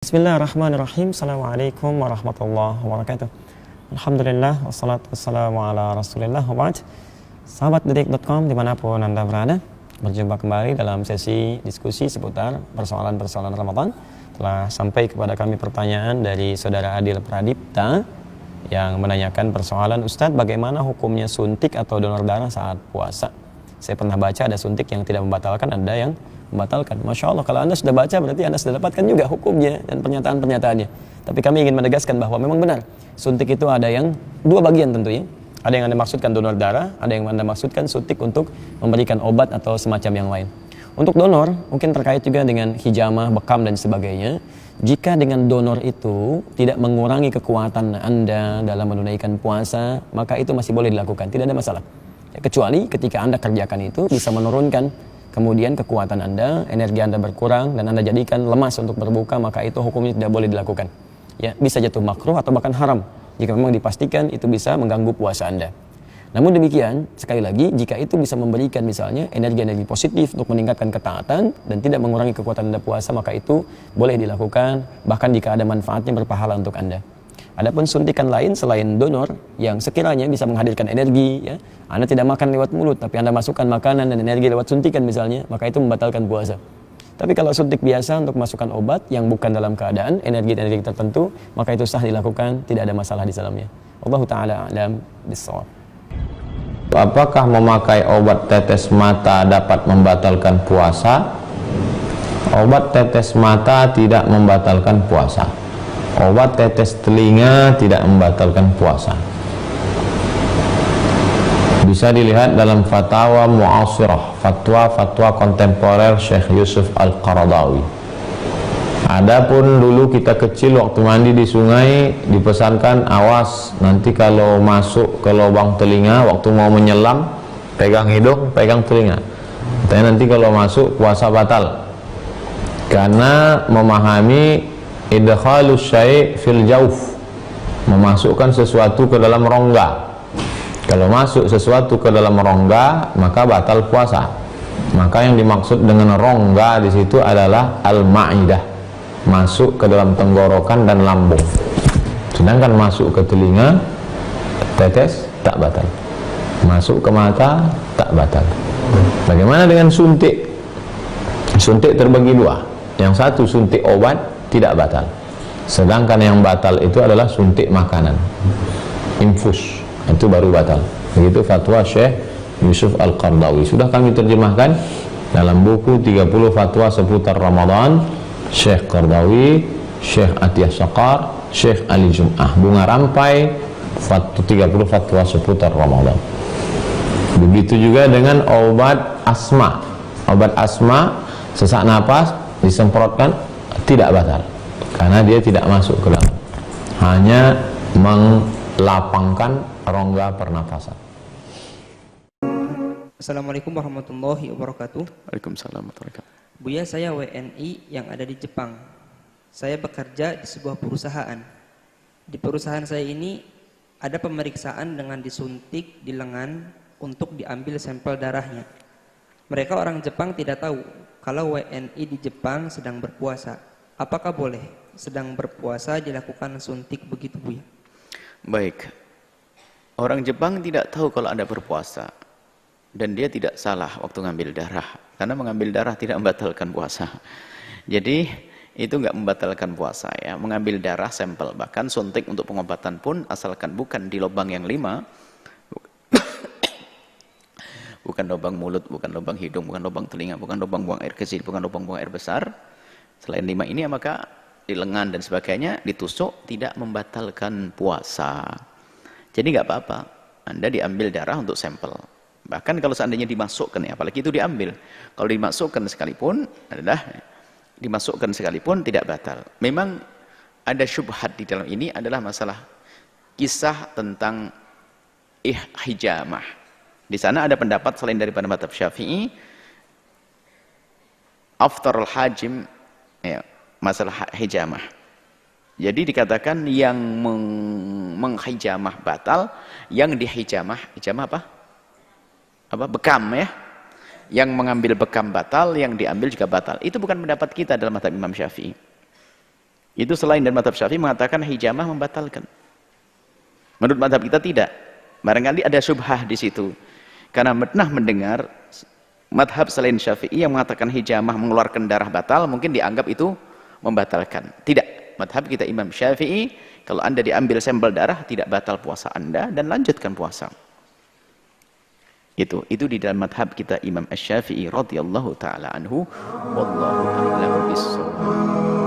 Bismillahirrahmanirrahim. Assalamualaikum warahmatullahi wabarakatuh. Alhamdulillah, wassalatu wassalamu ala rasulillah, wa ba'd. Sahabat detik.com dimanapun Anda berada, berjumpa kembali dalam sesi diskusi seputar persoalan-persoalan Ramadan. Telah sampai kepada kami pertanyaan dari saudara Adil Pradipta yang menanyakan persoalan, Ustadz, bagaimana hukumnya suntik atau donor darah saat puasa? Saya pernah baca ada suntik yang tidak membatalkan, ada yang membatalkan. Masya Allah, kalau Anda sudah baca berarti Anda sudah dapatkan juga hukumnya dan pernyataan-pernyataannya. Tapi kami ingin menegaskan bahwa memang benar, suntik itu ada yang dua bagian tentunya. Ada yang Anda maksudkan donor darah, ada yang Anda maksudkan suntik untuk memberikan obat atau semacam yang lain. Untuk donor, mungkin terkait juga dengan hijamah, bekam dan sebagainya. Jika dengan donor itu tidak mengurangi kekuatan Anda dalam menunaikan puasa, maka itu masih boleh dilakukan, tidak ada masalah. Kecuali ketika Anda kerjakan itu bisa menurunkan kemudian kekuatan Anda, energi Anda berkurang dan Anda jadikan lemas untuk berbuka, maka itu hukumnya tidak boleh dilakukan. Ya, bisa jatuh makruh atau bahkan haram jika memang dipastikan itu bisa mengganggu puasa Anda. Namun demikian, sekali lagi, jika itu bisa memberikan misalnya energi-energi positif untuk meningkatkan ketaatan dan tidak mengurangi kekuatan Anda puasa, maka itu boleh dilakukan, bahkan jika ada manfaatnya berpahala untuk Anda. Adapun suntikan lain selain donor yang sekiranya bisa menghadirkan energi, ya, Anda tidak makan lewat mulut, tapi Anda masukkan makanan dan energi lewat suntikan misalnya, maka itu membatalkan puasa. Tapi kalau suntik biasa untuk masukkan obat yang bukan dalam keadaan energi-energi tertentu, maka itu sah dilakukan, tidak ada masalah di dalamnya. Wallahu ta'ala a'lam bissawab. Apakah memakai obat tetes mata dapat membatalkan puasa? Obat tetes mata tidak membatalkan puasa. Obat tetes telinga tidak membatalkan puasa. Bisa dilihat dalam fatwa mu'asirah, fatwa kontemporer Syekh Yusuf Al-Qaradawi. Adapun dulu kita kecil waktu mandi di sungai dipesankan, awas nanti kalau masuk ke lubang telinga waktu mau menyelam, pegang hidung, pegang telinga. Katanya nanti kalau masuk puasa batal. Karena memahami idkhalus syai' fil jauf, memasukkan sesuatu ke dalam rongga. Kalau masuk sesuatu ke dalam rongga, maka batal puasa. Maka yang dimaksud dengan rongga di situ adalah al-ma'idah, masuk ke dalam tenggorokan dan lambung. Sedangkan masuk ke telinga, tetes tak batal. Masuk ke mata tak batal. Bagaimana dengan suntik? Suntik terbagi dua. Yang satu suntik obat tidak batal. Sedangkan yang batal itu adalah suntik makanan, infus, itu baru batal. Begitu fatwa Syekh Yusuf Al-Qaradawi. Sudah kami terjemahkan dalam buku 30 fatwa seputar Ramadan, Syekh Qaradawi, Syekh Atiyah Syaqar, Syekh Ali Jum'ah, bunga rampai 30 fatwa seputar Ramadan. Begitu juga dengan obat asma. Obat asma, sesak napas disemprotkan tidak batal, karena dia tidak masuk ke dalam, hanya melapangkan rongga pernafasan. Assalamualaikum warahmatullahi wabarakatuh. Waalaikumsalam warahmatullahi wabarakatuh. Buya, saya WNI yang ada di Jepang. Saya bekerja di sebuah perusahaan. Di perusahaan saya ini ada pemeriksaan dengan disuntik di lengan untuk diambil sampel darahnya. Mereka orang Jepang tidak tahu kalau WNI di Jepang sedang berpuasa. Apakah boleh sedang berpuasa dilakukan suntik begitu, Buya? Baik, orang Jepang tidak tahu kalau Anda berpuasa, dan dia tidak salah waktu ngambil darah, karena mengambil darah tidak membatalkan puasa. Jadi itu nggak membatalkan puasa, ya. Mengambil darah sampel, bahkan suntik untuk pengobatan pun, asalkan bukan di lubang yang 5, bukan lubang mulut, bukan lubang hidung, bukan lubang telinga, bukan lubang buang air kecil, bukan lubang buang air besar. Selain 5 ini, maka di lengan dan sebagainya ditusuk tidak membatalkan puasa. Jadi nggak apa-apa, Anda diambil darah untuk sampel. Bahkan kalau seandainya dimasukkan, ya, apalagi itu diambil, kalau dimasukkan sekalipun tidak batal. Memang ada syubhat di dalam ini, adalah masalah kisah tentang hijamah. Di sana ada pendapat selain daripada mazhab Syafi'i, aftarul hajim, ya, masalah hijamah. Jadi dikatakan yang menghijamah batal, yang dihijamah, hijamah apa? Bekam, ya. Yang mengambil bekam batal, yang diambil juga batal. Itu bukan pendapat kita dalam mazhab Imam Syafi'i. Itu selain dari madhab Syafi'i mengatakan hijamah membatalkan. Menurut madhab kita tidak. Barangkali ada syubhah di situ. Karena pernah mendengar madhab selain Syafi'i yang mengatakan hijamah mengeluarkan darah batal, mungkin dianggap itu membatalkan. Tidak. Madhab kita Imam Syafi'i, kalau Anda diambil sampel darah, tidak batal puasa Anda dan lanjutkan puasa. Itu di dalam madhab kita Imam Asy-Syafi'i radhiyallahu taala anhu, wallahu a'lam bishawab.